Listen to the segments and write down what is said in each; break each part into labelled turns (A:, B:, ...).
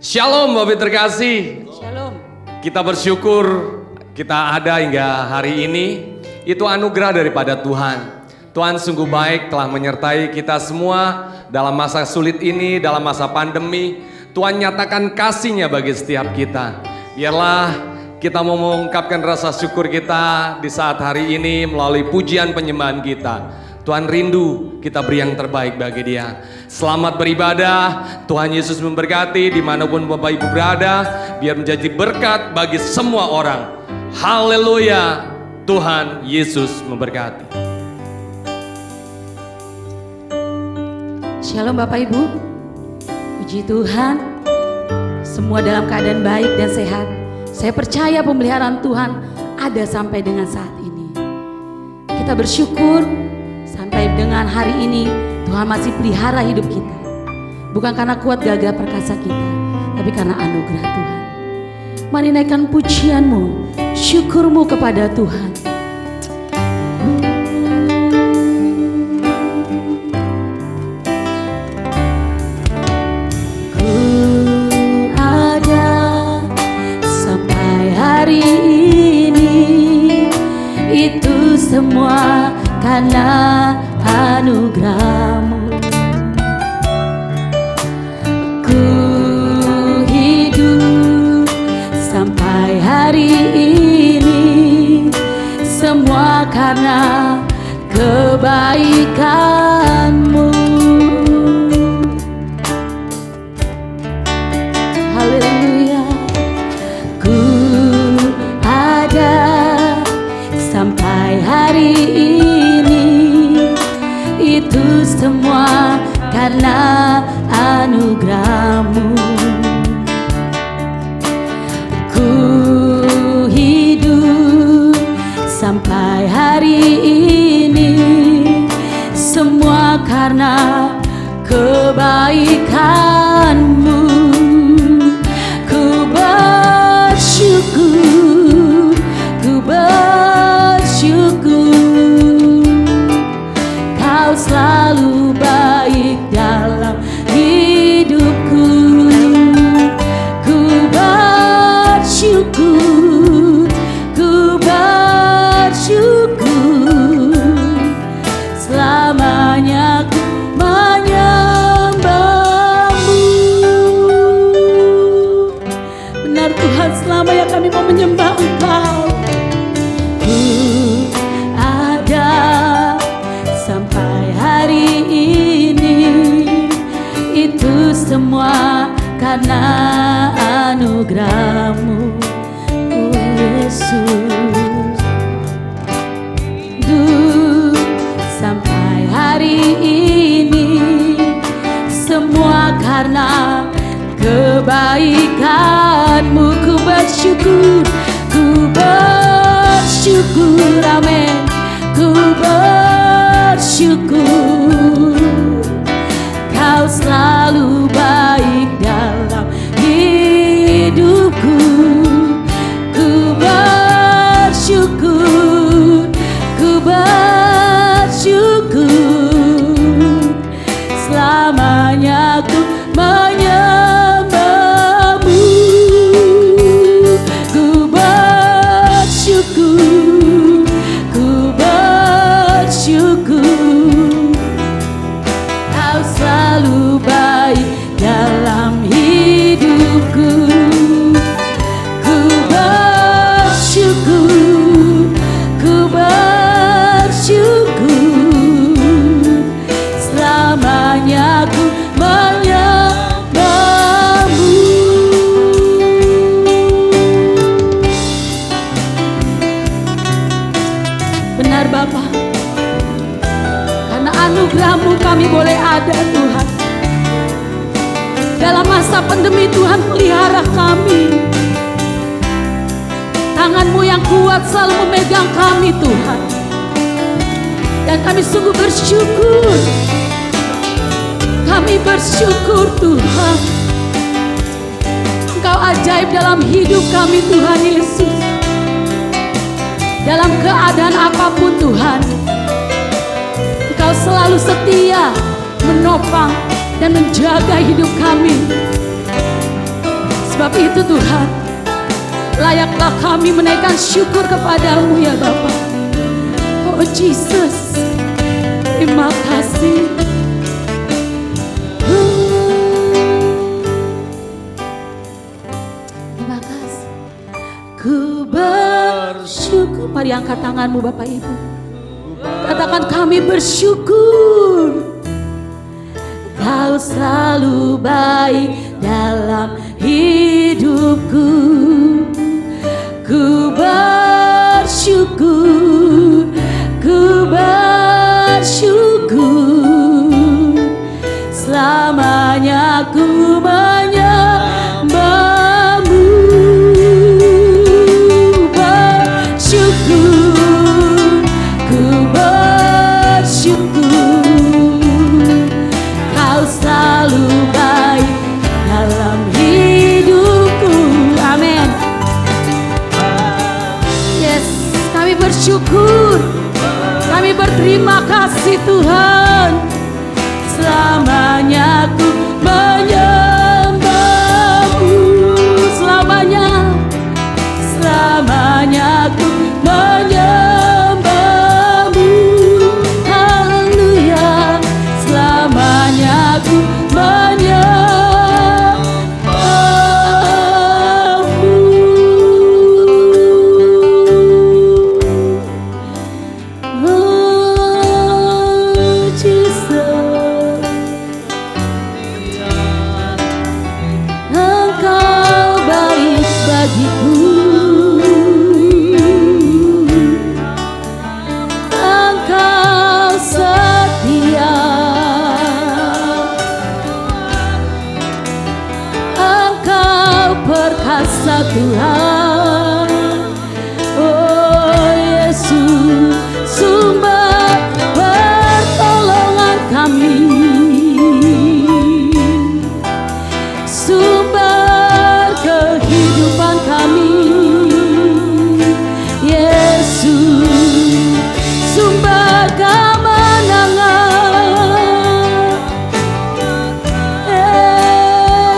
A: Shalom Bapak terkasih.
B: Shalom.
A: Kita bersyukur kita ada hingga hari ini. Itu anugerah daripada Tuhan. Tuhan sungguh baik telah menyertai kita semua dalam masa sulit ini, dalam masa pandemi. Tuhan nyatakan kasih-Nya bagi setiap kita. Biarlah kita mau mengungkapkan rasa syukur kita di saat hari ini melalui pujian penyembahan kita. Tuhan rindu kita beri yang terbaik bagi Dia. Selamat beribadah, Tuhan Yesus memberkati dimanapun Bapak Ibu berada. Biar menjadi berkat bagi semua orang. Haleluya, Tuhan Yesus memberkati.
B: Shalom Bapak Ibu. Puji Tuhan, semua dalam keadaan baik dan sehat. Saya percaya pemeliharaan Tuhan ada sampai dengan saat ini. Kita bersyukur sampai dengan hari ini Tuhan masih pelihara hidup kita. Bukan karena kuat gagah perkasa kita, tapi karena anugerah Tuhan. Mari naikkan pujianmu, syukurmu kepada Tuhan. Ku ada sampai hari ini, itu semua karena anugerah-Mu. Ku hidup sampai hari ini, semua karena kebaikan-Mu. Haleluya. Ku ada sampai hari ini, itu semua karena anugerah-Mu. Ku hidup sampai hari ini, semua karena kebaikan-Mu. Ku bersyukur, ku bersyukur, Kau selalu baik dalam hidupku. Ku bersyukur, ku bersyukur, selamanya ku menyembah-Mu. Benar Tuhan, selamanya kami mau menyembah Engkau. Ku ada sampai hari ini, itu semua karena anugerah-Mu, oh Yesus. Hidup sampai hari ini, semua karena kebaikan-Mu. Ku bersyukur, ku bersyukur, amin. Ku bersyukur, Kau selalu baik dalam hidupku. Ku bersyukur, ku bersyukur, selamanya ku menyembah-Mu. Ku bersyukur, ku bersyukur, Kau selalu baik dalam hidupku. Ku bersyukur, ku bersyukur, selamanya ku menyembah-Mu. Benar Bapa, karena anugerah-Mu kami boleh ada Tuhan. Dalam masa pandemi Tuhan pelihara kami. Tangan-Mu yang kuat selalu memegang kami Tuhan. Dan kami sungguh bersyukur. Kami bersyukur Tuhan. Engkau ajaib dalam hidup kami Tuhan Yesus. Dalam keadaan apapun Tuhan, Engkau selalu setia menopang dan menjaga hidup kami. Sebab itu Tuhan, layaklah kami menaikkan syukur kepadamu ya Bapa. Oh Jesus, terima kasih. Terima kasih. Ku bersyukur. Mari angkat tanganmu Bapak Ibu. Katakan kami bersyukur. Kau selalu baik dalam hidupku. Ku bersyukur, ku bersyukur. Selamanya ku menyembahmu. Bersyukur, ku bersyukur. Kau selalu baik dalam hidupku. Amin. Yes, kami bersyukur. Kami berterima kasih Tuhan. Selamanya ku menyembahmu. Selamanya, selamanya ku menyembahmu. Haleluya. Selamanya ku Tuhan, oh Yesus, sumber pertolongan kami, sumber kehidupan kami, Yesus, sumber kemenangan,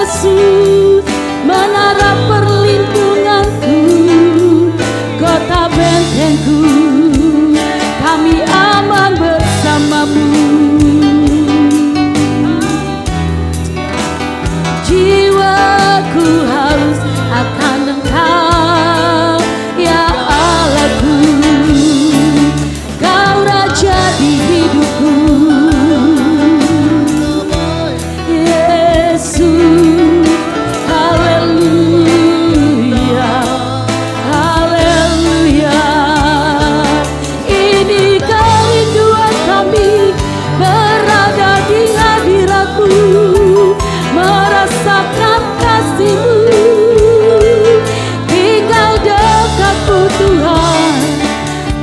B: Yesus, menara perlindunganku, kota bentengku, kami aman bersamamu. Jiwaku haus akan Engkau, ya Allahku, Kau Raja di hidupku, Yesus. Haleluya, haleluya. Ini kerinduan kami, berada di hadirat-Mu, merasakan kasih-Mu, tinggal dekat-Mu Tuhan.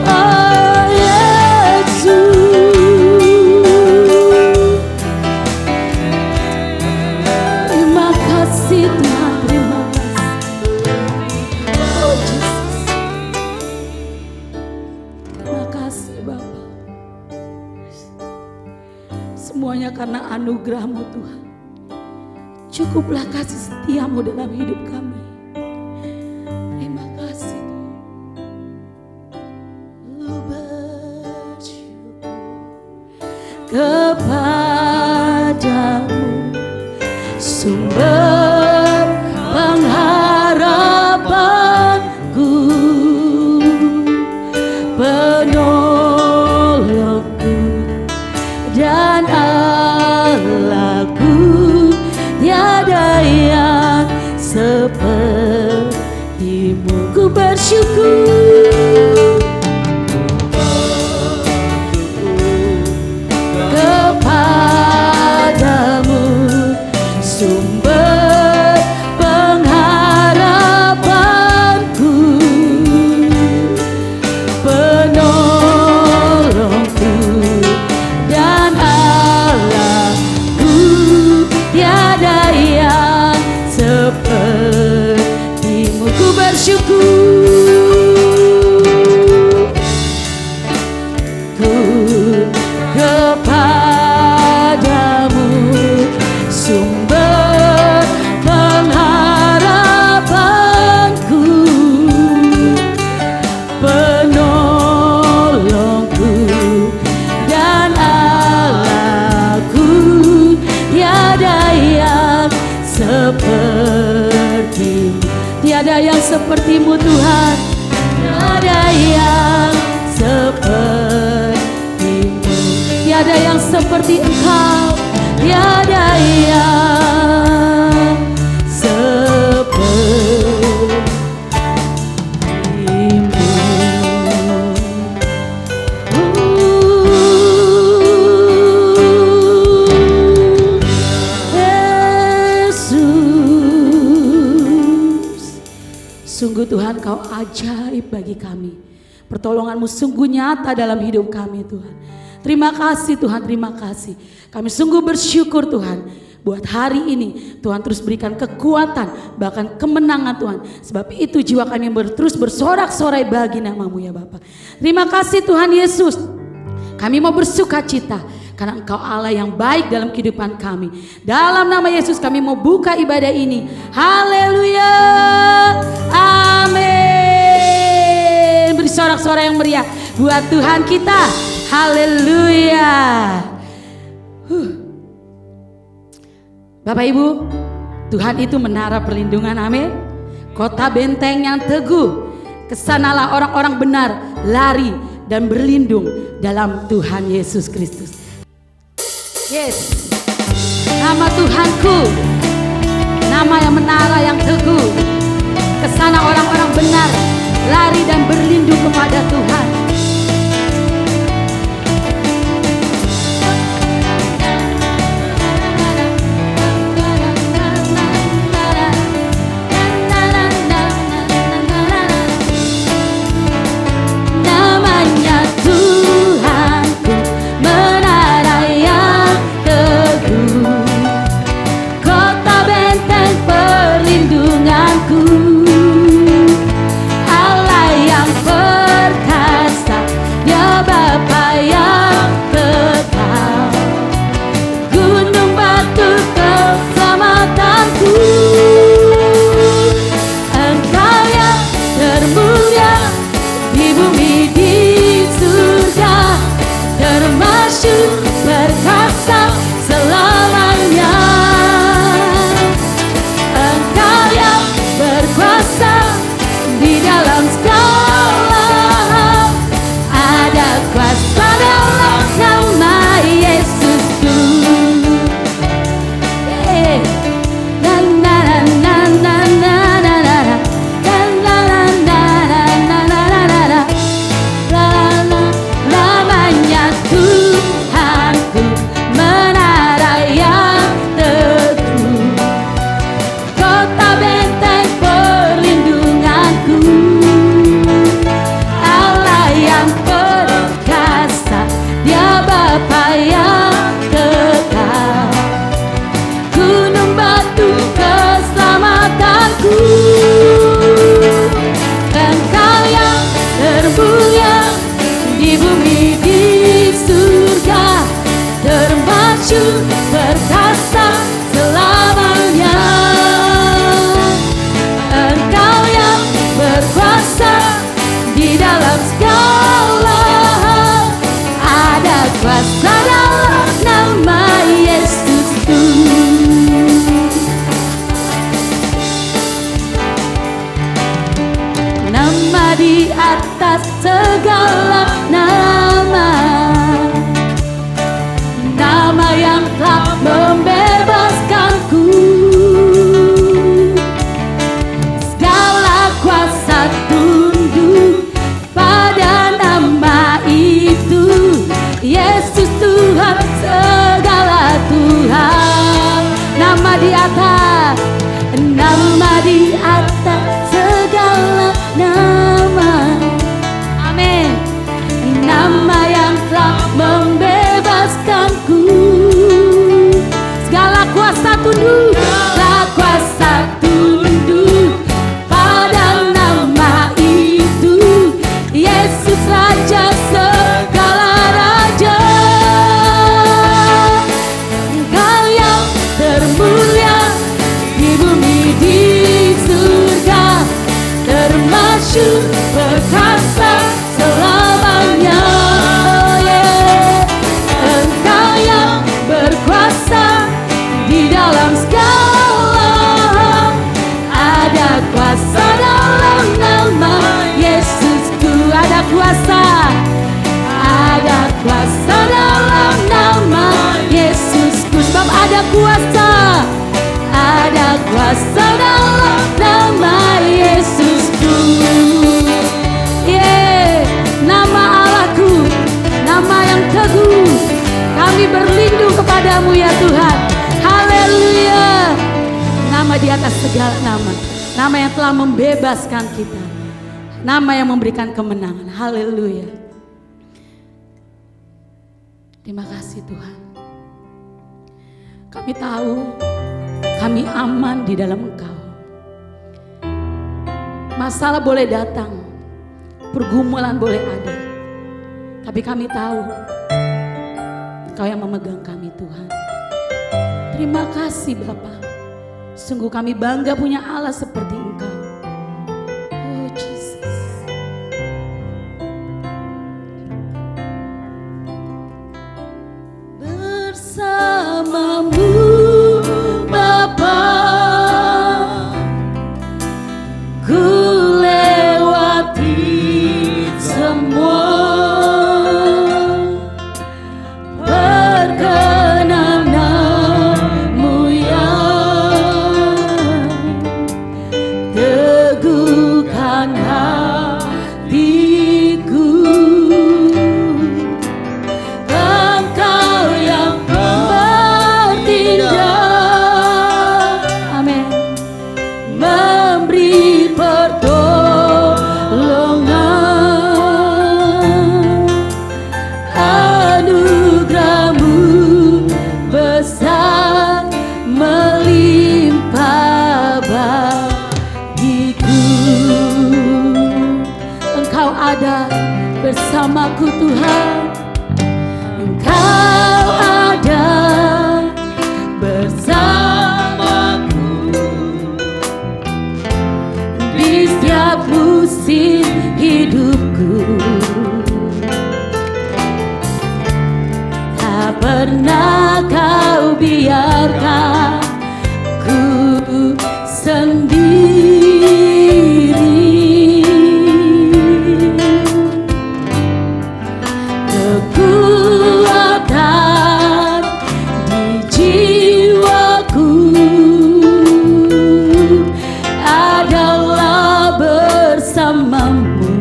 B: Oh Yesus, terima kasih Tuhan, terima kasih. Oh Jesus, terima kasih Bapa. Semuanya karena anugerah-Mu Tuhan. Cukuplah kasih setia-Mu dalam hidup kami. Terima kasih Tuhan. Ku bersyukur kepadamu, sumber pengharapanku, penolongku dan Allahku, tiada yang seperti-Mu. Ku bersyukur kepadamu, sumber pengharapanku, penolongku dan Allahku, tiada yang seperti-Mu. Ku bersyukur kepadamu Tuhan, tiada yang seperti-Mu, tiada yang seperti Engkau, tiada yang seperti-Mu. Sungguh Tuhan, Kau ajaib bagi kami. Pertolongan-Mu sungguh nyata dalam hidup kami Tuhan. Terima kasih Tuhan, terima kasih. Kami sungguh bersyukur Tuhan. Buat hari ini Tuhan terus berikan kekuatan, bahkan kemenangan Tuhan. Sebab itu jiwa kami terus bersorak-sorai bagi nama-Mu ya Bapa. Terima kasih Tuhan Yesus. Kami mau bersuka cita karena Engkau Allah yang baik dalam kehidupan kami. Dalam nama Yesus kami mau buka ibadah ini. Haleluya. Amin. Beri sorak-sorai yang meriah buat Tuhan kita. Haleluya. Bapak Ibu, Tuhan itu menara perlindungan, amin. Kota benteng yang teguh. Kesanalah orang-orang benar lari dan berlindung dalam Tuhan Yesus Kristus. Yes, nama Tuhanku, nama yang menara yang teguh. Kesana orang-orang benar lari dan berlindung kepada Tuhan. Namanya Tuhanku, menara yang teguh, kota benteng perlindunganku, Allah yang perkasa, Dia Bapa yang kekal, gunung batu keselamatanku, Engkau yang termulia di bumi di surga, termasyur perkasa selamanya. Engkau yang berkuasa di dalam segala hal, ada kuasa dalam nama Yesusku. Na na na na na na na na. Namanya Tuhanku, menara yang teguh, kota benteng perlindunganku, Allah yang perkasa, Dia Bapa yang kekal, gunung batu keselamatanku, Engkau yang termulia di bumi di surga, termasyur perkasa selamanya. Engkau yang berkuasa di dalam segala hal, ada kuasa dalam nama Yesusku. Nama di atas segala nama, nama yang telah membebaskanku, segala kuasa tunduk pada nama itu, Yesus Tuhan segala Tuhan. Nama di atas, nama di atas segala nama, amin. Nama yang telah membebaskanku, segala kuasa tunduk, segala kuasa tunduk pada nama itu, Yesus Raja segala raja. Engkau yang termulia di bumi di surga, termasyur perkasa selamanya. Engkau yang berkuasa di dalam segala hal, ada kuasa dalam nama Kami berlindung kepadamu ya Tuhan. Haleluya. Nama di atas segala nama. Nama yang telah membebaskan kita. Nama yang memberikan kemenangan. Haleluya. Terima kasih Tuhan. Kami tahu kami aman di dalam Engkau. Masalah boleh datang, pergumulan boleh ada, tapi kami tahu Engkau yang memegang kami Tuhan. Terima kasih Bapa. Sungguh kami bangga punya Allah seperti Engkau. Oh Jesus. Bersamamu Bapa, ku lewati semua perkenananmu yang teguhkan hatiku. Engkau yang bertindak, amin, memberi pertolongan. Anugerahmu besar melimpah bagiku. Engkau ada bersamaku Tuhan. Engkau ada bersamaku di setiap musim hidupku. Tak pernah kau biarkan ku sendiri. Kekuatan di jiwaku adalah bersamamu.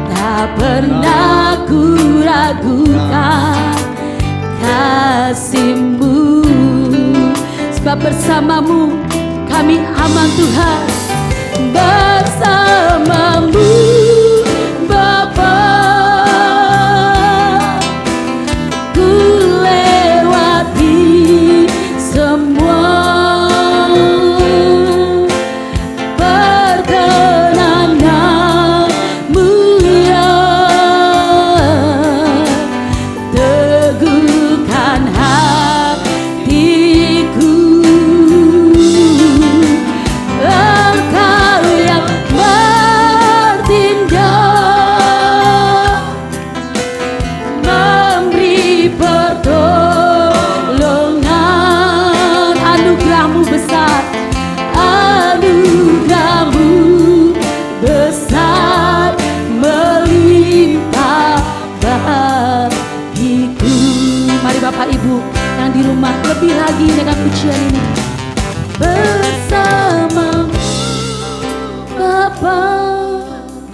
B: Tak pernah ku ragukan kasih-Mu, sebab bersamamu kami aman Tuhan. Bersamamu Bapa, ku lewati semua perkenananmu yang teguhkan hatiku. Engkau yang bertindak, memberi pertolongan. Anugerahmu besar, anugerahmu besar melimpah bagiku. Mari Bapak Ibu yang di rumah lebih lagi dengan pujian ini. Bersamamu Bapa,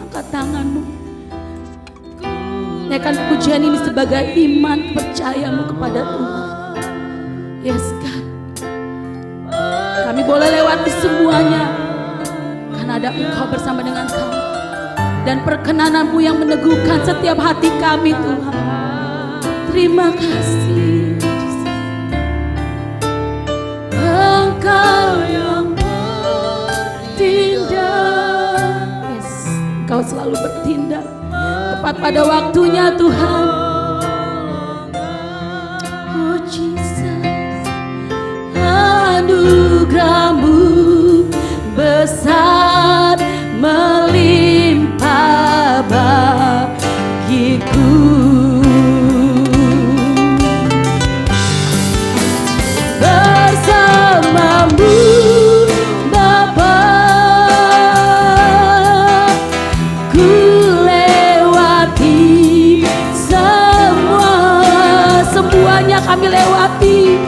B: angkat tanganmu. Naikkan pujian ini sebagai iman percayamu kepada Tuhan. Yes God, kami boleh lewati semuanya karena ada Engkau bersama dengan kami, dan perkenananmu yang meneguhkan setiap hati kami Tuhan. Terima kasih Jesus. Engkau yang bertindak, yes, Engkau selalu bertindak tepat pada waktunya Tuhan. Oh Jesus, anugerahmu besar melimpah bagiku. Bersamamu Bapa, ku lewati semuanya kami lewati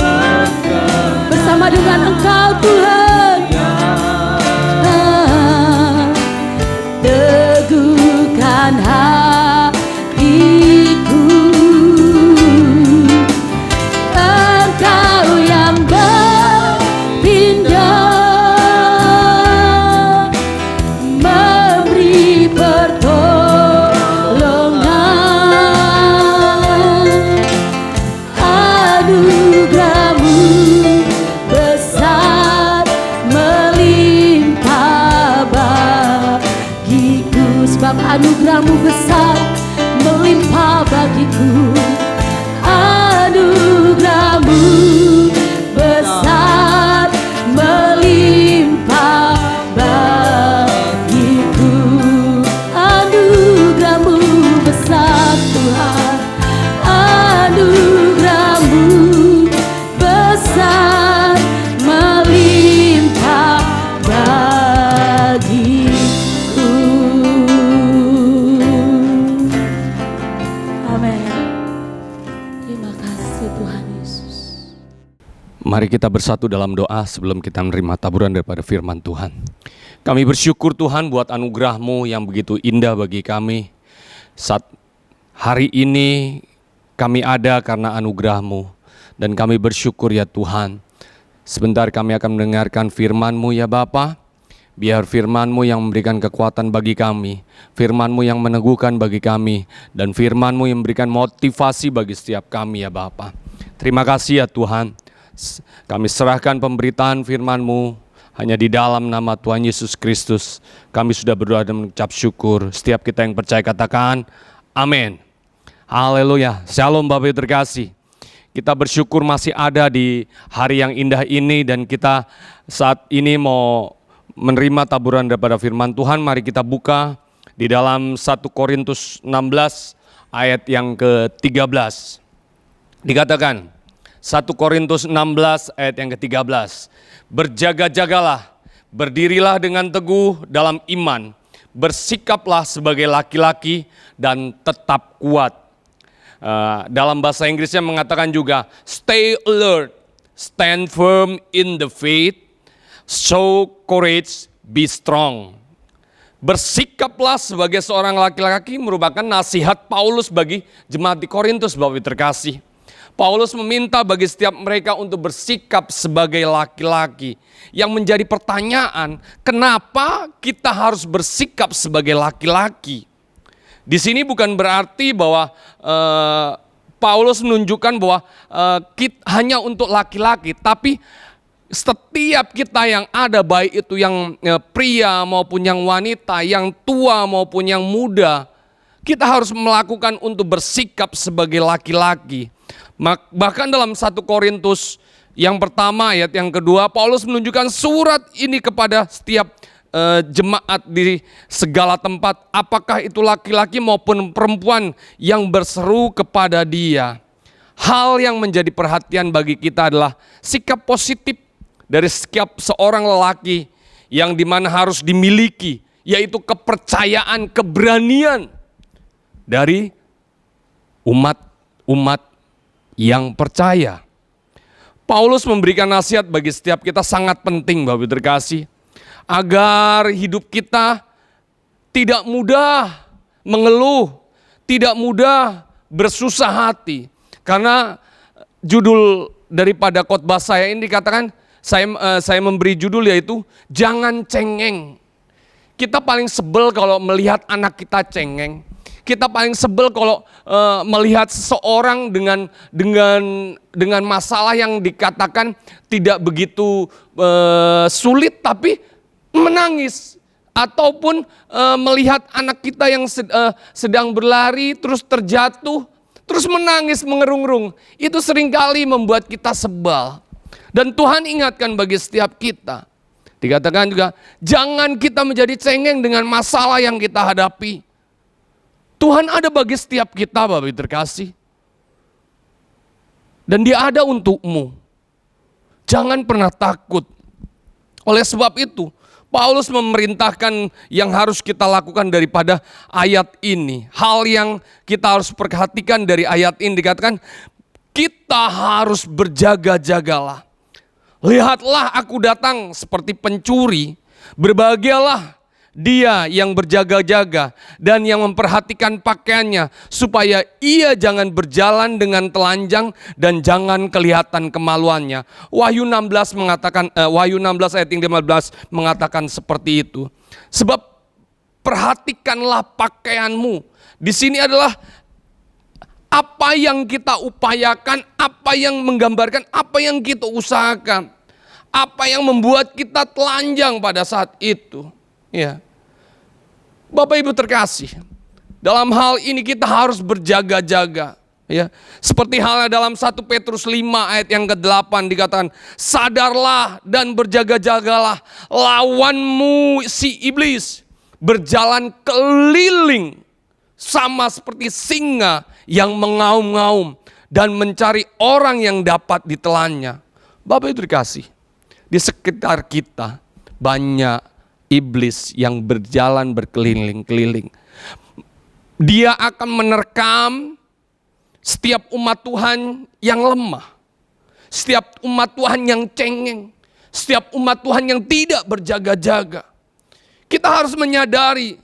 B: bersama dengan Engkau Tuhan. sebab anugerah-Mu besar melimpah bagiku. Anugerah-Mu besar melimpah bagiku. Anugerah-Mu besar Tuhan, anugerah-Mu besar melimpah bagiku. Amin. Terima kasih Tuhan Yesus.
A: Mari kita bersatu dalam doa sebelum kita menerima taburan daripada firman Tuhan. Kami bersyukur Tuhan buat anugerah-Mu yang begitu indah bagi kami. Saat hari ini kami ada karena anugerah-Mu. Dan kami bersyukur ya Tuhan. Sebentar kami akan mendengarkan firman-Mu ya Bapa. Biar firman-Mu yang memberikan kekuatan bagi kami. Firman-Mu yang meneguhkan bagi kami. Dan firman-Mu yang memberikan motivasi bagi setiap kami ya Bapa. Terima kasih ya Tuhan. Kami serahkan pemberitaan firman-Mu hanya di dalam nama Tuhan Yesus Kristus. Kami sudah berdoa dan mengucap syukur. Setiap kita yang percaya katakan amin. Haleluya. Shalom Bapak Ibu terkasih. Kita bersyukur masih ada di hari yang indah ini dan kita saat ini mau menerima taburan daripada firman Tuhan. Mari kita buka di dalam 1 Korintus 16 ayat yang ke-13. Dikatakan 1 Korintus 16 ayat yang ke-13. Berjaga-jagalah, berdirilah dengan teguh dalam iman, bersikaplah sebagai laki-laki dan tetap kuat. Dalam bahasa Inggrisnya mengatakan juga, stay alert, stand firm in the faith, show courage, be strong. Bersikaplah sebagai seorang laki-laki merupakan nasihat Paulus bagi jemaat di Korintus, Bapak Ibu terkasih. Paulus meminta bagi setiap mereka untuk bersikap sebagai laki-laki. Yang menjadi pertanyaan, kenapa kita harus bersikap sebagai laki-laki? Di sini bukan berarti bahwa Paulus menunjukkan bahwa hanya untuk laki-laki, tapi setiap kita yang ada, baik itu yang pria maupun yang wanita, yang tua maupun yang muda, kita harus melakukan untuk bersikap sebagai laki-laki. Bahkan dalam 1 Korintus yang pertama ayat yang kedua, Paulus menunjukkan surat ini kepada setiap jemaat di segala tempat, apakah itu laki-laki maupun perempuan yang berseru kepada dia. Hal yang menjadi perhatian bagi kita adalah sikap positif dari setiap seorang lelaki yang dimana harus dimiliki, yaitu kepercayaan, keberanian dari umat yang percaya. Paulus memberikan nasihat bagi setiap kita sangat penting, Bapak Ibu terkasih, agar hidup kita tidak mudah mengeluh, tidak mudah bersusah hati. Karena judul daripada khotbah saya ini dikatakan, saya memberi judul yaitu jangan cengeng. Kita paling sebel kalau melihat anak kita cengeng. Kita paling sebel kalau melihat seseorang dengan masalah yang dikatakan tidak begitu sulit tapi menangis. Ataupun melihat anak kita yang sedang berlari terus terjatuh, terus menangis mengerung-erung. Itu seringkali membuat kita sebal. Dan Tuhan ingatkan bagi setiap kita. Dikatakan juga, jangan kita menjadi cengeng dengan masalah yang kita hadapi. Tuhan ada bagi setiap kita, Bapak Ibu terkasih. Dan Dia ada untukmu. Jangan pernah takut. Oleh sebab itu, Paulus memerintahkan yang harus kita lakukan daripada ayat ini. Hal yang kita harus perhatikan dari ayat ini dikatakan, kita harus berjaga-jagalah. Lihatlah aku datang seperti pencuri, berbahagialah dia yang berjaga-jaga dan yang memperhatikan pakaiannya supaya ia jangan berjalan dengan telanjang dan jangan kelihatan kemaluannya. Wahyu 16 mengatakan Wahyu 16 ayat 15 mengatakan seperti itu. Sebab perhatikanlah pakaianmu. Di sini adalah apa yang kita upayakan, apa yang menggambarkan, apa yang kita usahakan, apa yang membuat kita telanjang pada saat itu. Ya. Bapak Ibu terkasih, dalam hal ini kita harus berjaga-jaga. Ya, seperti halnya dalam 1 Petrus 5 ayat yang ke-8 dikatakan, sadarlah dan berjaga-jagalah, lawanmu si iblis berjalan keliling sama seperti singa yang mengaum-ngaum dan mencari orang yang dapat ditelannya. Bapak Ibu terkasih, di sekitar kita banyak iblis yang berjalan berkeliling-keliling. Dia akan menerkam setiap umat Tuhan yang lemah, setiap umat Tuhan yang cengeng, setiap umat Tuhan yang tidak berjaga-jaga. Kita harus menyadari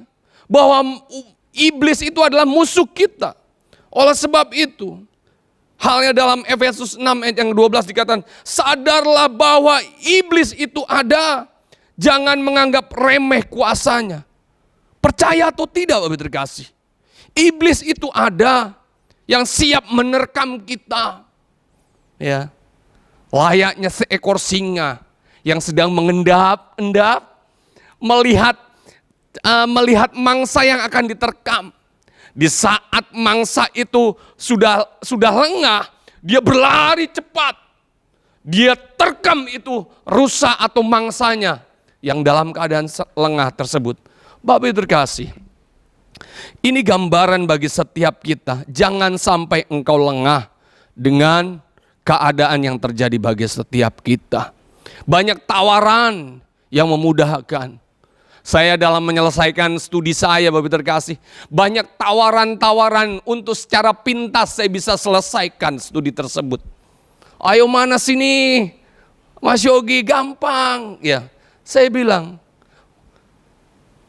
A: bahwa iblis itu adalah musuh kita. Oleh sebab itu, halnya dalam Efesus 6 ayat yang 12 dikatakan, sadarlah bahwa iblis itu ada, jangan menganggap remeh kuasanya. Percaya atau tidak Bapak terkasih, iblis itu ada yang siap menerkam kita. Ya, layaknya seekor singa yang sedang mengendap-endap, melihat mangsa yang akan diterkam. Di saat mangsa itu sudah lengah, dia berlari cepat. Dia terkam itu rusa atau mangsanya yang dalam keadaan lengah tersebut. Bapak Ibu terkasih, ini gambaran bagi setiap kita. Jangan sampai engkau lengah dengan keadaan yang terjadi bagi setiap kita. Banyak tawaran yang memudahkan. Saya dalam menyelesaikan studi saya, Bapak terkasih, banyak tawaran-tawaran untuk secara pintas saya bisa selesaikan studi tersebut. Ayo mana sini, Mas Yogi, gampang. Ya, saya bilang,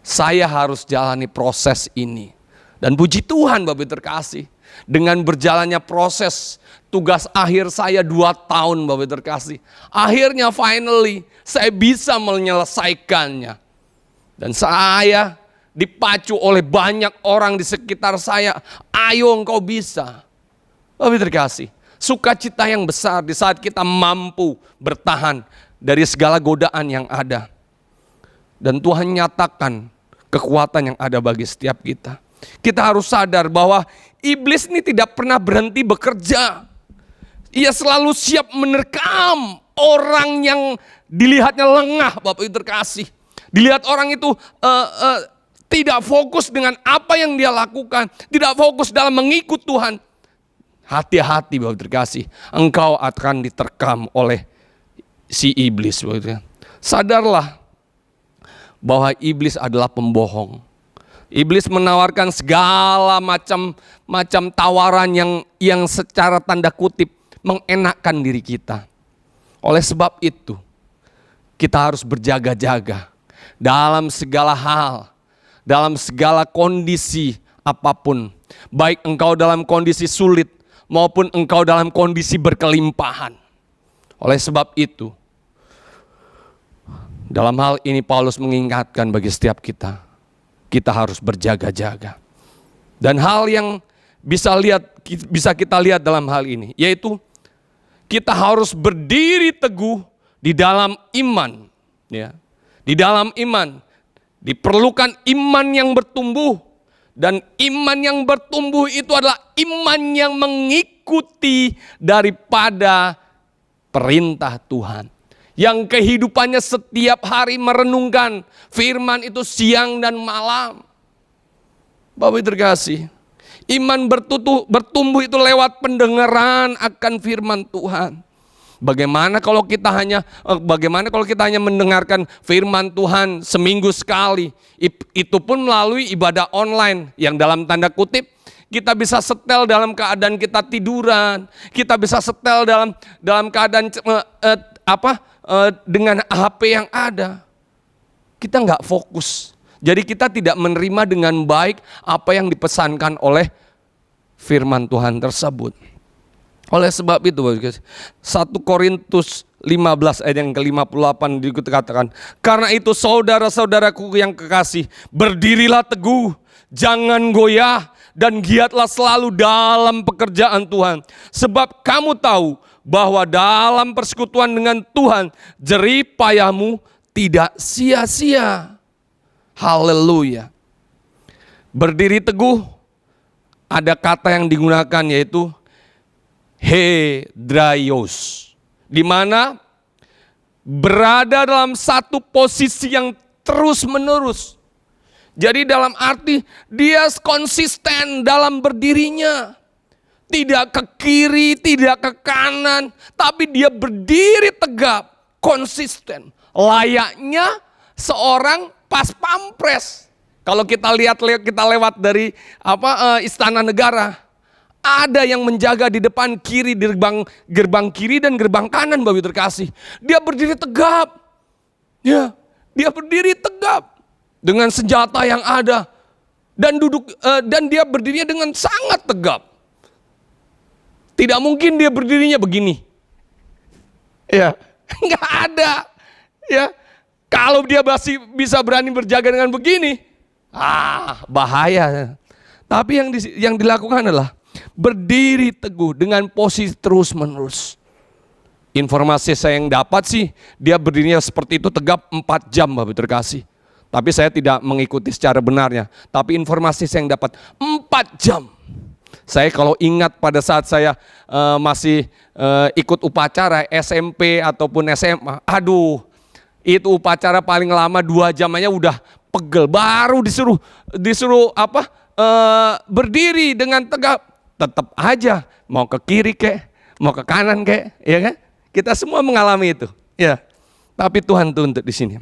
A: saya harus jalani proses ini. Dan puji Tuhan Bapak terkasih, dengan berjalannya proses tugas akhir saya 2 tahun Bapak terkasih, akhirnya finally saya bisa menyelesaikannya. Dan saya dipacu oleh banyak orang di sekitar saya, ayo engkau bisa. Bapak terkasih, sukacita yang besar di saat kita mampu bertahan dari segala godaan yang ada. Dan Tuhan nyatakan kekuatan yang ada bagi setiap kita. Kita harus sadar bahwa iblis ini tidak pernah berhenti bekerja. Ia selalu siap menerkam orang yang dilihatnya lengah, Bapak Ibu terkasih. Dilihat orang itu tidak fokus dengan apa yang dia lakukan, tidak fokus dalam mengikut Tuhan. Hati-hati Bapak Ibu terkasih, engkau akan diterkam oleh si iblis. Bapak Ibu. Sadarlah bahwa iblis adalah pembohong. Iblis menawarkan segala macam tawaran yang secara tanda kutip mengenakkan diri kita. Oleh sebab itu, kita harus berjaga-jaga dalam segala hal, dalam segala kondisi apapun. Baik engkau dalam kondisi sulit maupun engkau dalam kondisi berkelimpahan. Oleh sebab itu, dalam hal ini Paulus mengingatkan bagi setiap kita, kita harus berjaga-jaga. Dan hal yang bisa kita lihat dalam hal ini, yaitu kita harus berdiri teguh di dalam iman. Ya. Di dalam iman, diperlukan iman yang bertumbuh. Dan iman yang bertumbuh itu adalah iman yang mengikuti daripada perintah Tuhan. Yang kehidupannya setiap hari merenungkan firman itu siang dan malam. Bapak Ibu terkasih, iman bertumbuh itu lewat pendengaran akan firman Tuhan. Bagaimana kalau kita hanya mendengarkan firman Tuhan seminggu sekali? Itu pun melalui ibadah online yang dalam tanda kutip kita bisa setel dalam keadaan kita tiduran, kita bisa setel dalam keadaan dengan HP yang ada. Kita nggak fokus. Jadi kita tidak menerima dengan baik apa yang dipesankan oleh firman Tuhan tersebut. Oleh sebab itu 1 Korintus 15 ayat yang ke-58 dikatakan, karena itu saudara-saudaraku yang kekasih, berdirilah teguh, jangan goyah, dan giatlah selalu dalam pekerjaan Tuhan. Sebab kamu tahu bahwa dalam persekutuan dengan Tuhan, jerih payahmu tidak sia-sia. Haleluya. Berdiri teguh, ada kata yang digunakan yaitu hedraios, di mana berada dalam satu posisi yang terus menerus. Jadi dalam arti dia konsisten dalam berdirinya. Tidak ke kiri, tidak ke kanan, tapi dia berdiri tegap, konsisten. Layaknya seorang pas pampres. Kalau kita lihat kita lewat dari istana negara, ada yang menjaga di depan kiri, di gerbang kiri dan gerbang kanan, Bapak Ibu terkasih. Dia berdiri tegap. Ya, dia berdiri tegap dengan senjata yang ada dan dia berdirinya dengan sangat tegap. Tidak mungkin dia berdirinya begini. Ya, nggak ada. Ya, kalau dia masih bisa berani berjaga dengan begini, bahaya. Tapi yang dilakukan adalah berdiri teguh dengan posisi terus menerus. Informasi saya yang dapat sih, dia berdirinya seperti itu tegap 4 jam, Bapak terkasih. Tapi saya tidak mengikuti secara benarnya. Tapi informasi saya yang dapat 4 jam. Saya kalau ingat pada saat saya masih ikut upacara SMP ataupun SMA, itu upacara paling lama 2 jam aja udah pegel. Baru disuruh berdiri dengan tegap. Tetap aja mau ke kiri kek, mau ke kanan kek, ya kan? Kita semua mengalami itu, ya. Tapi Tuhan tuntut di sini.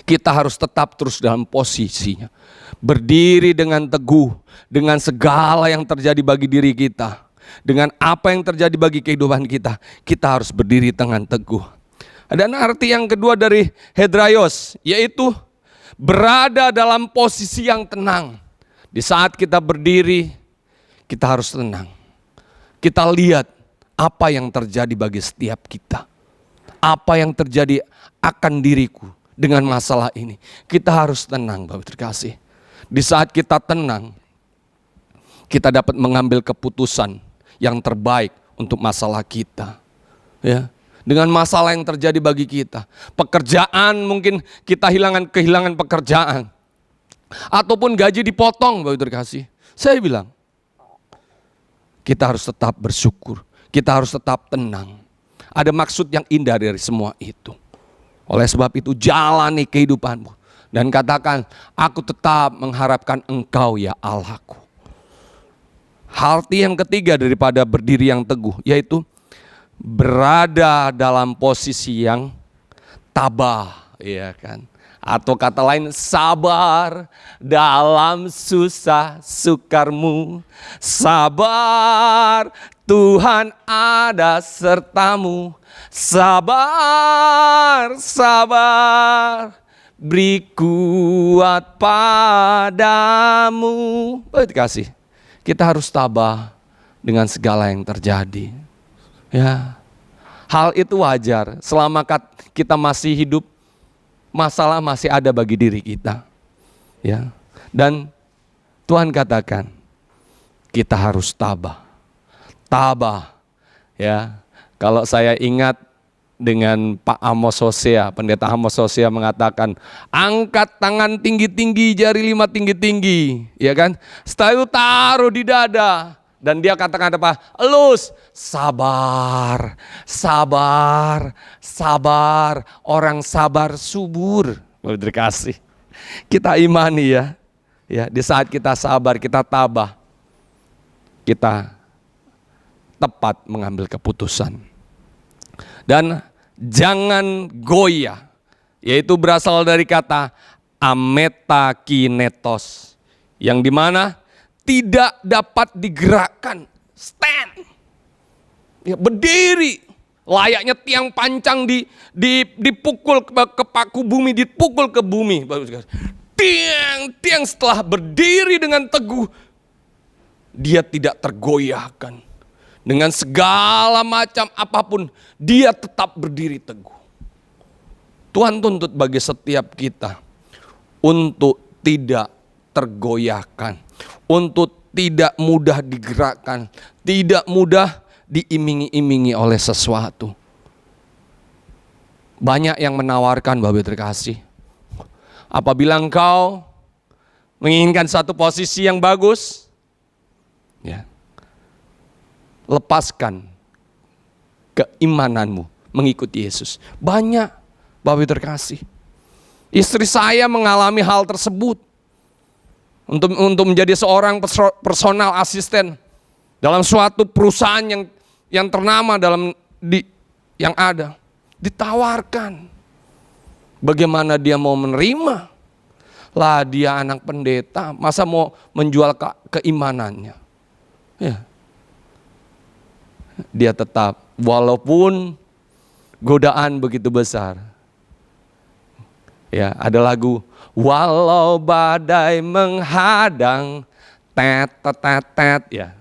A: Kita harus tetap terus dalam posisinya. Berdiri dengan teguh dengan segala yang terjadi bagi diri kita. Dengan apa yang terjadi bagi kehidupan kita, kita harus berdiri dengan teguh. Dan arti yang kedua dari hedraios, yaitu berada dalam posisi yang tenang. Di saat kita berdiri, kita harus tenang. Kita lihat apa yang terjadi bagi setiap kita. Apa yang terjadi akan diriku dengan masalah ini. Kita harus tenang, Bapak terkasih. Di saat kita tenang, kita dapat mengambil keputusan yang terbaik untuk masalah kita. Ya, dengan masalah yang terjadi bagi kita. Pekerjaan mungkin kita kehilangan pekerjaan. Ataupun gaji dipotong, Bapak terkasih. Saya bilang, kita harus tetap bersyukur. Kita harus tetap tenang. Ada maksud yang indah dari semua itu. Oleh sebab itu jalani kehidupanmu. Dan katakan, aku tetap mengharapkan Engkau ya Allahku. Arti yang ketiga daripada berdiri yang teguh, yaitu berada dalam posisi yang tabah, ya kan? Atau kata lain, sabar dalam susah sukarmu. Sabar, Tuhan ada sertamu. Sabar, sabar, beri kuat padamu. Kasih. Kita harus tabah dengan segala yang terjadi. Ya, hal itu wajar. Selama kita masih hidup, masalah masih ada bagi diri kita. Ya. Dan Tuhan katakan, kita harus tabah. Tabah. Ya. Kalau saya ingat dengan Pak Amos Hosea, Pendeta Amos Hosea mengatakan, angkat tangan tinggi-tinggi, jari 5 tinggi-tinggi, ya kan? Setelah itu taruh di dada. Dan dia katakan apa? Elus, sabar, sabar, sabar. Orang sabar subur. Terima kasih. Kita imani ya. Ya, di saat kita sabar, kita tabah, kita tepat mengambil keputusan. Dan jangan goyah, yaitu berasal dari kata ametakinetos, yang dimana tidak dapat digerakkan, stand, ya, berdiri, layaknya tiang pancang dipukul ke paku bumi, dipukul ke bumi. Tiang setelah berdiri dengan teguh, dia tidak tergoyahkan. Dengan segala macam apapun, dia tetap berdiri teguh. Tuhan tuntut bagi setiap kita untuk tidak tergoyahkan, untuk tidak mudah digerakkan, tidak mudah diiming-imingi oleh sesuatu. Banyak yang menawarkan, Bapak terkasih, apabila engkau menginginkan satu posisi yang bagus, ya, lepaskan keimananmu mengikuti Yesus. Banyak, Bapak Ibu terkasih. Istri saya mengalami hal tersebut. Untuk menjadi seorang personal asisten dalam suatu perusahaan yang ternama yang ada, ditawarkan. Bagaimana dia mau menerima? Lah dia anak pendeta, masa mau menjual keimanannya? Ya. Dia tetap, walaupun godaan begitu besar. Ya, ada lagu, walau badai menghadang, tet, ya.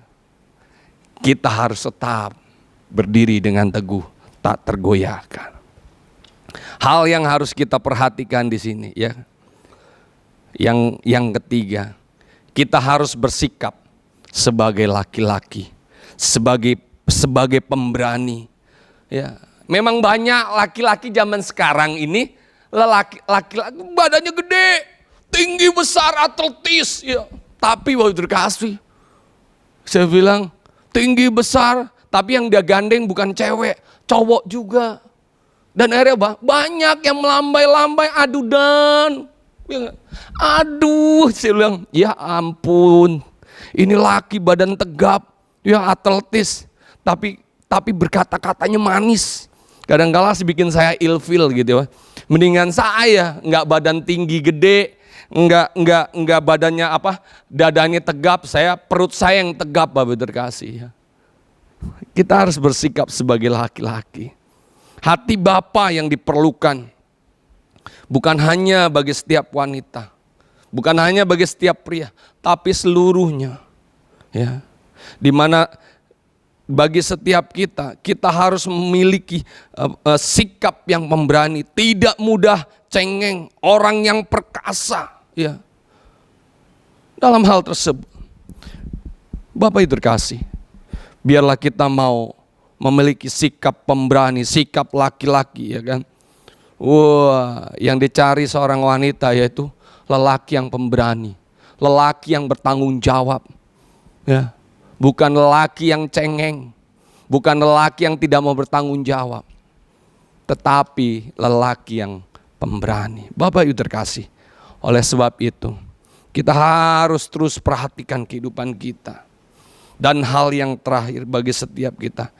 A: Kita harus tetap berdiri dengan teguh, tak tergoyahkan. Hal yang harus kita perhatikan di sini, ya. Yang ketiga, kita harus bersikap sebagai laki-laki, sebagai pemberani. Ya, memang banyak laki-laki zaman sekarang ini, laki-laki badannya gede, tinggi, besar, atletis, ya. Tapi waktu terkasih, saya bilang tinggi besar, tapi yang dia gandeng bukan cewek, cowok juga. Dan akhirnya banyak yang melambai-lambai, aduh, saya bilang, ya ampun, ini laki badan tegap, ya atletis, tapi berkata-katanya manis. Kadang-kala sih bikin saya ilfil gitu ya. Mendingan saya nggak badan tinggi gede, nggak badannya dadanya tegap, perut saya yang tegap, Bapak terkasih. Ya. Kita harus bersikap sebagai laki-laki. Hati Bapa yang diperlukan bukan hanya bagi setiap wanita, bukan hanya bagi setiap pria, tapi seluruhnya. Ya, dimana bagi setiap kita harus memiliki sikap yang pemberani, tidak mudah cengeng, orang yang perkasa. Ya. Dalam hal tersebut, Bapak Ibu terkasih, biarlah kita mau memiliki sikap pemberani, sikap laki-laki, ya kan. Wah, yang dicari seorang wanita yaitu lelaki yang pemberani, lelaki yang bertanggung jawab. Ya. Bukan lelaki yang cengeng, bukan lelaki yang tidak mau bertanggung jawab, tetapi lelaki yang pemberani. Bapak Ibu terkasih, oleh sebab itu kita harus terus perhatikan kehidupan kita. Dan hal yang terakhir bagi setiap kita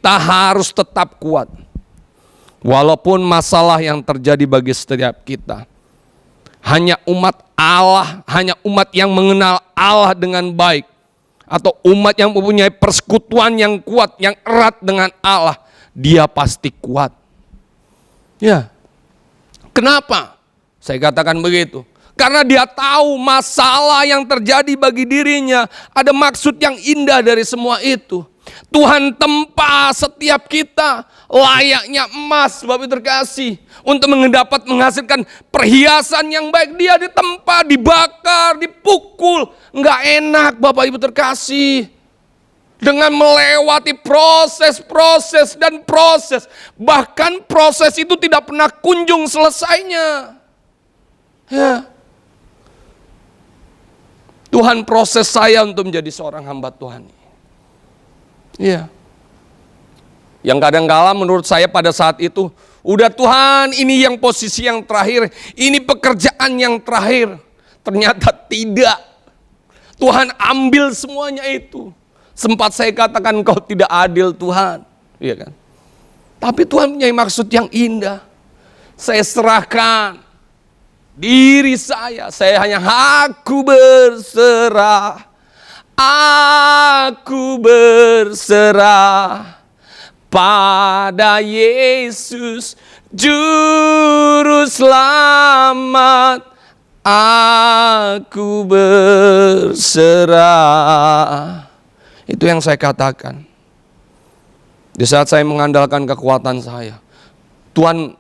A: harus tetap kuat. Walaupun masalah yang terjadi bagi setiap kita, hanya umat Allah, hanya umat yang mengenal Allah dengan baik, atau umat yang mempunyai persekutuan yang kuat, yang erat dengan Allah, dia pasti kuat. Ya. Kenapa? Saya katakan begitu. Karena dia tahu masalah yang terjadi bagi dirinya, ada maksud yang indah dari semua itu. Tuhan tempa setiap kita layaknya emas, Bapak terkasih, untuk menghasilkan perhiasan yang baik. Dia ditempa, dibakar, dipukul, nggak enak, Bapak Ibu terkasih. Dengan melewati proses, bahkan proses itu tidak pernah kunjung selesainya. Ya. Tuhan proses saya untuk menjadi seorang hamba Tuhan. Iya. Yang kadang-kala menurut saya pada saat itu, udah Tuhan, ini yang posisi yang terakhir, ini pekerjaan yang terakhir. Ternyata tidak. Tuhan ambil semuanya itu. Sempat saya katakan Engkau tidak adil Tuhan, iya kan? Tapi Tuhan punya maksud yang indah. Saya serahkan diri saya hanya aku berserah. Aku berserah pada Yesus Juru Selamat. Aku berserah. Itu yang saya katakan. Di saat saya mengandalkan kekuatan saya, Tuhan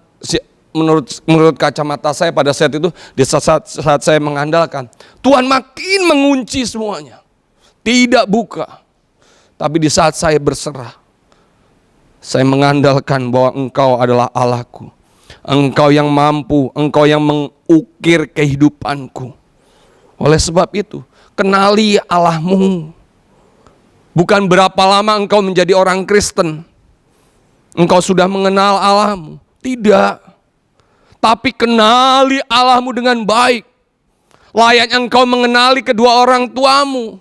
A: menurut kacamata saya pada saat itu, di saat saya mengandalkan, Tuhan makin mengunci semuanya. Tidak buka. Tapi di saat saya berserah, saya mengandalkan bahwa Engkau adalah Allahku. Engkau yang mampu, Engkau yang mengukir kehidupanku. Oleh sebab itu, kenali Allahmu. Bukan berapa lama engkau menjadi orang Kristen, engkau sudah mengenal Allahmu. Tidak. Tapi kenali Allahmu dengan baik. Layaknya engkau mengenali kedua orang tuamu.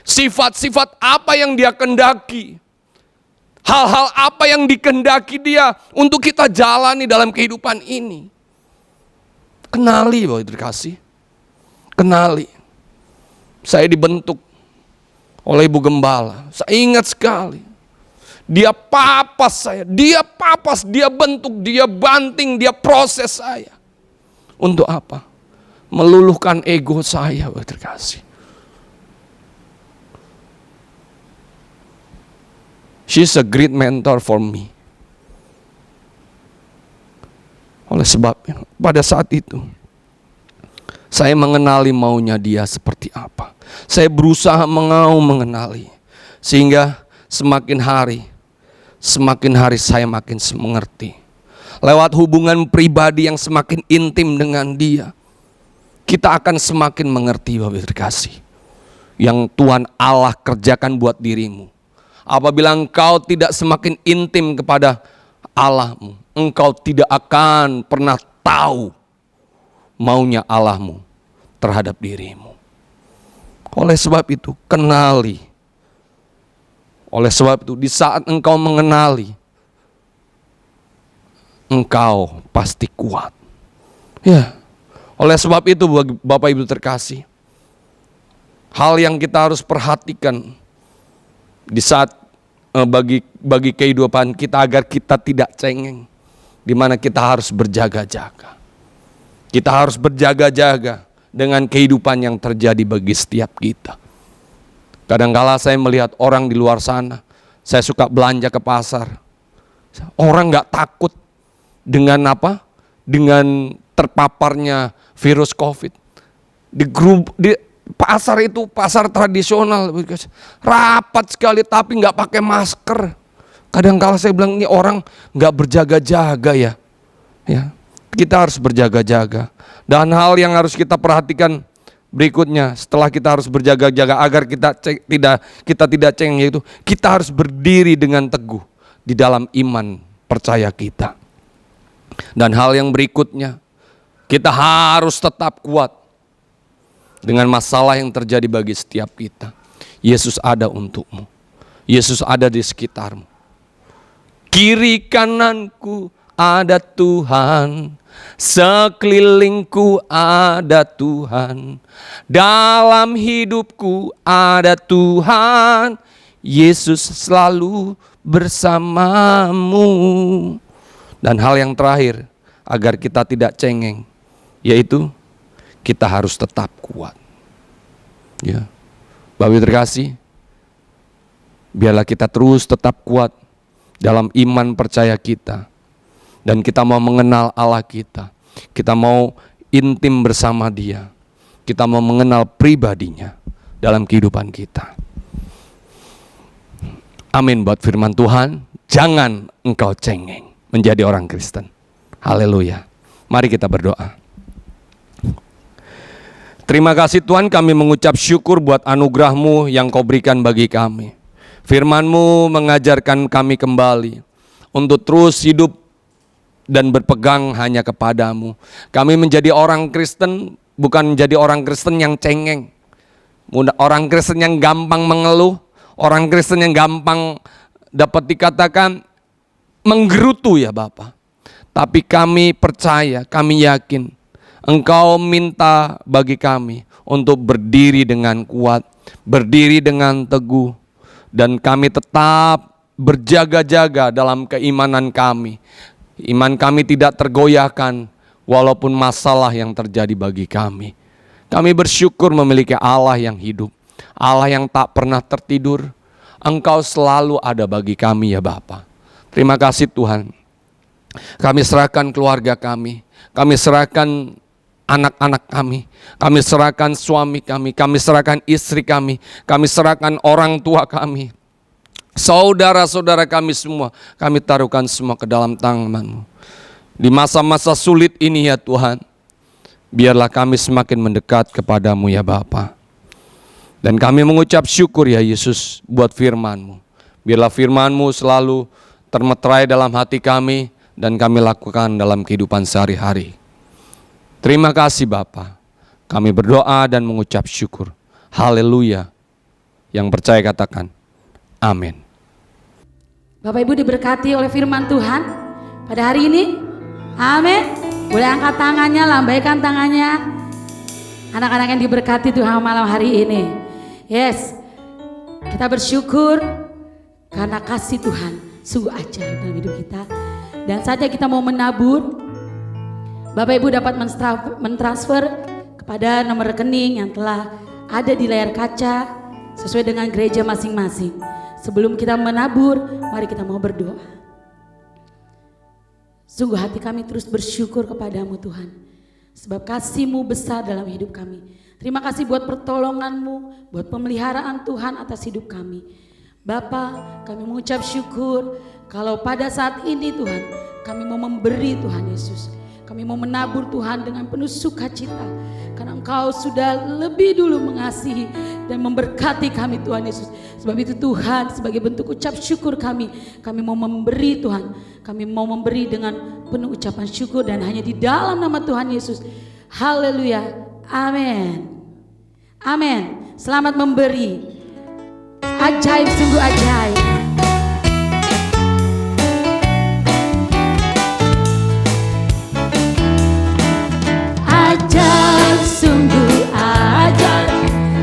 A: Sifat-sifat apa yang dia kendaki. Hal-hal apa yang dikehendaki dia untuk kita jalani dalam kehidupan ini. Kenali Bapak terkasih. Kenali. Saya dibentuk oleh Ibu Gembala. Saya ingat sekali. Dia papas saya. Dia papas, dia bentuk, dia banting, dia proses saya. Untuk apa? Meluluhkan ego saya Bapak terkasih. She's a great mentor for me. Oleh sebab pada saat itu saya mengenali maunya dia seperti apa. Saya berusaha mengenali. Sehingga semakin hari saya makin mengerti. Lewat hubungan pribadi yang semakin intim dengan dia, kita akan semakin mengerti Bapak terkasih. Yang Tuhan Allah kerjakan buat dirimu. Apabila engkau tidak semakin intim kepada Allahmu, engkau tidak akan pernah tahu maunya Allahmu terhadap dirimu. Oleh sebab itu, kenali. Oleh sebab itu, di saat engkau mengenali, engkau pasti kuat. Ya. Oleh sebab itu, Bapak Ibu terkasih, hal yang kita harus perhatikan di saat bagi kehidupan kita agar kita tidak cengeng, di mana kita harus berjaga-jaga. Kita harus berjaga-jaga dengan kehidupan yang terjadi bagi setiap kita. Kadang-kala saya melihat orang di luar sana, saya suka belanja ke pasar. Orang gak takut dengan apa? Dengan terpaparnya virus COVID. Di pasar itu, pasar tradisional, rapat sekali tapi gak pakai masker. Kadang-kala saya bilang, ini orang gak berjaga-jaga ya. Kita harus berjaga-jaga. Dan hal yang harus kita perhatikan berikutnya, setelah kita harus berjaga-jaga agar kita tidak cengeng, yaitu kita harus berdiri dengan teguh di dalam iman percaya kita. Dan hal yang berikutnya, kita harus tetap kuat dengan masalah yang terjadi bagi setiap kita. Yesus ada untukmu. Yesus ada di sekitarmu. Kiri kananku ada Tuhan, sekelilingku ada Tuhan, dalam hidupku ada Tuhan, Yesus selalu bersamamu. Dan hal yang terakhir, agar kita tidak cengeng, yaitu kita harus tetap kuat. Ya, Bapak terkasih, biarlah kita terus tetap kuat dalam iman percaya kita. Dan kita mau mengenal Allah kita. Kita mau intim bersama Dia. Kita mau mengenal pribadinya dalam kehidupan kita. Amin buat firman Tuhan. Jangan engkau cengeng menjadi orang Kristen. Haleluya. Mari kita berdoa. Terima kasih Tuhan, kami mengucap syukur buat anugerah-Mu yang Kau berikan bagi kami. Firman-Mu mengajarkan kami kembali untuk terus hidup dan berpegang hanya kepadamu. Kami menjadi orang Kristen, bukan menjadi orang Kristen yang cengeng. Orang Kristen yang gampang mengeluh. Orang Kristen yang gampang dapat dikatakan menggerutu ya Bapak. Tapi kami percaya, kami yakin Engkau minta bagi kami untuk berdiri dengan kuat, berdiri dengan teguh. Dan kami tetap berjaga-jaga dalam keimanan kami. Iman kami tidak tergoyahkan walaupun masalah yang terjadi bagi kami. Kami bersyukur memiliki Allah yang hidup, Allah yang tak pernah tertidur. Engkau selalu ada bagi kami ya Bapa. Terima kasih Tuhan. Kami serahkan keluarga kami serahkan anak-anak kami serahkan suami kami serahkan istri kami serahkan orang tua kami. Saudara-saudara kami semua, kami taruhkan semua ke dalam tangan-Mu. Di masa-masa sulit ini ya Tuhan, biarlah kami semakin mendekat kepadamu ya Bapa. Dan kami mengucap syukur ya Yesus buat firman-Mu. Biarlah firman-Mu selalu termeterai dalam hati kami dan kami lakukan dalam kehidupan sehari-hari. Terima kasih Bapa. Kami berdoa dan mengucap syukur. Haleluya. Yang percaya katakan, amin.
B: Bapak Ibu diberkati oleh firman Tuhan pada hari ini. Amin. Boleh angkat tangannya, lambaikan tangannya. Anak-anak yang diberkati Tuhan malam hari ini. Yes, kita bersyukur karena kasih Tuhan sungguh ajaib dalam hidup kita. Dan saatnya kita mau menabur. Bapak Ibu dapat mentransfer kepada nomor rekening yang telah ada di layar kaca sesuai dengan gereja masing-masing. Sebelum kita menabur, mari kita mau berdoa. Sungguh hati kami terus bersyukur kepadamu Tuhan, sebab kasih-Mu besar dalam hidup kami. Terima kasih buat pertolongan-Mu, buat pemeliharaan Tuhan atas hidup kami. Bapa, kami mengucap syukur kalau pada saat ini Tuhan, kami mau memberi Tuhan Yesus. Kami mau menabur Tuhan dengan penuh sukacita. Karena Engkau sudah lebih dulu mengasihi dan memberkati kami Tuhan Yesus. Sebab itu Tuhan, sebagai bentuk ucap syukur kami mau memberi Tuhan. Kami mau memberi dengan penuh ucapan syukur dan hanya di dalam nama Tuhan Yesus. Haleluya. Amin. Amin. Selamat memberi. Ajaib, sungguh ajaib. Ajaib, sungguh ajaib,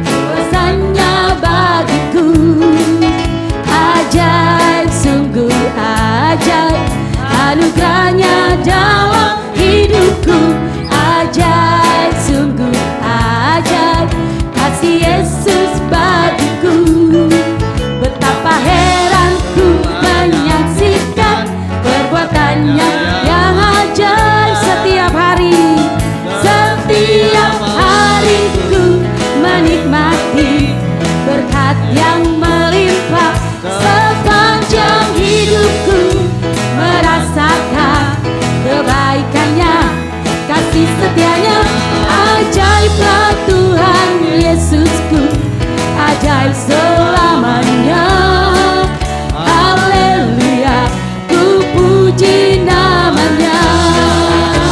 B: kuasanya bagiku. Ajaib, sungguh ajaib, anugerahnya dalam hidupku. Ajaib, sungguh ajaib, kasih Yesus bagiku. Betapa heran ku menyaksikan perbuatannya yang ajaib setiap hari. Setiap hariku menikmati berkat yang melimpah. Sepanjang hidupku merasakan kebaikannya, kasih setianya. Ajaiblah Tuhan Yesusku, ajaib selamanya. Haleluya, ku puji namanya.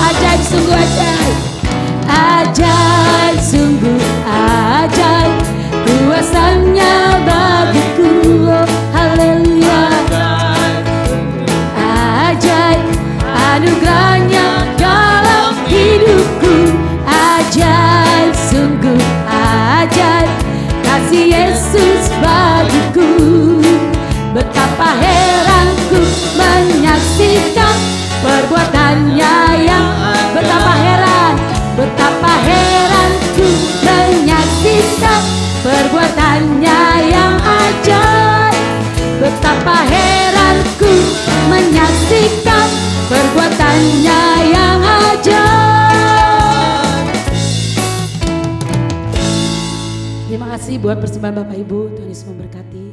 B: Ajaib, sungguh ajaib. Ajaib, sungguh ajaib, kuasanya bagiku. Haleluya. Ajaib, anugerahnya dalam hidupku. Ajaib, sungguh ajaib, kasih Yesus bagiku. Betapa heranku menyaksikan perbuatannya yang betapa heran. Betapa heranku menyaksikan perbuatannya yang ajaib. Betapa heranku menyaksikan perbuatannya yang ajaib. Terima kasih buat persembahan Bapak Ibu. Tuhan Yesus memberkati.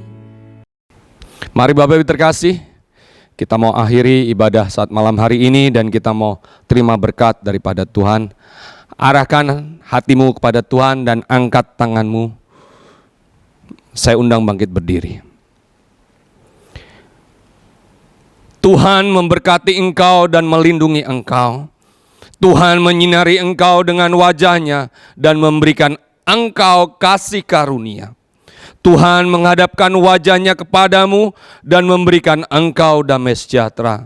A: Mari Bapak Ibu terkasih, kita mau akhiri ibadah saat malam hari ini dan kita mau terima berkat daripada Tuhan. Arahkan hatimu kepada Tuhan dan angkat tanganmu. Saya undang bangkit berdiri. Tuhan memberkati engkau dan melindungi engkau. Tuhan menyinari engkau dengan wajah-Nya dan memberikan engkau kasih karunia. Tuhan menghadapkan wajah-Nya kepadamu dan memberikan engkau damai sejahtera.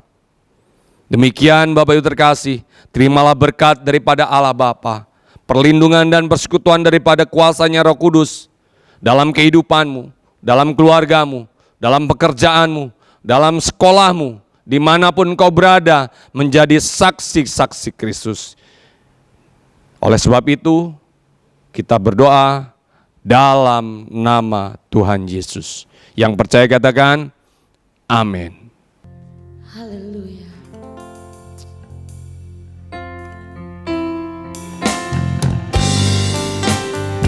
A: Demikian Bapak Ibu terkasih, terimalah berkat daripada Allah Bapa, perlindungan dan persekutuan daripada kuasa-Nya Roh Kudus dalam kehidupanmu, dalam keluargamu, dalam pekerjaanmu, dalam sekolahmu, dimanapun kau berada, menjadi saksi-saksi Kristus. Oleh sebab itu, kita berdoa dalam nama Tuhan Yesus. Yang percaya katakan, amin.
B: Haleluya.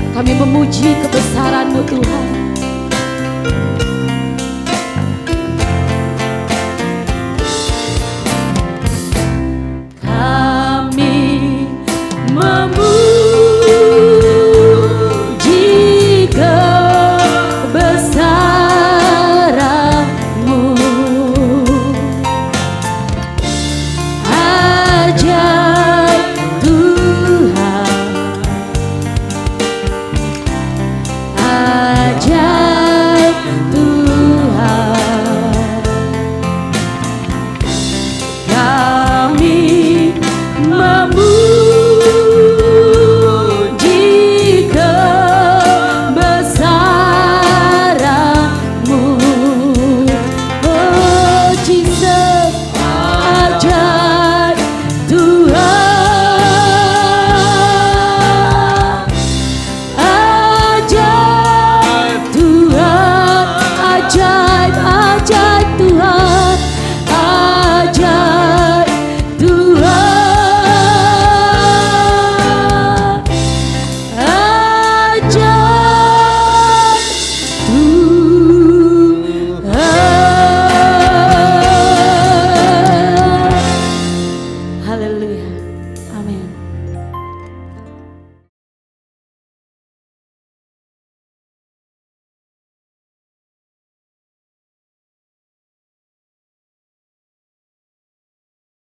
B: Kami memuji kebesaran-Mu Tuhan. Kami hambamu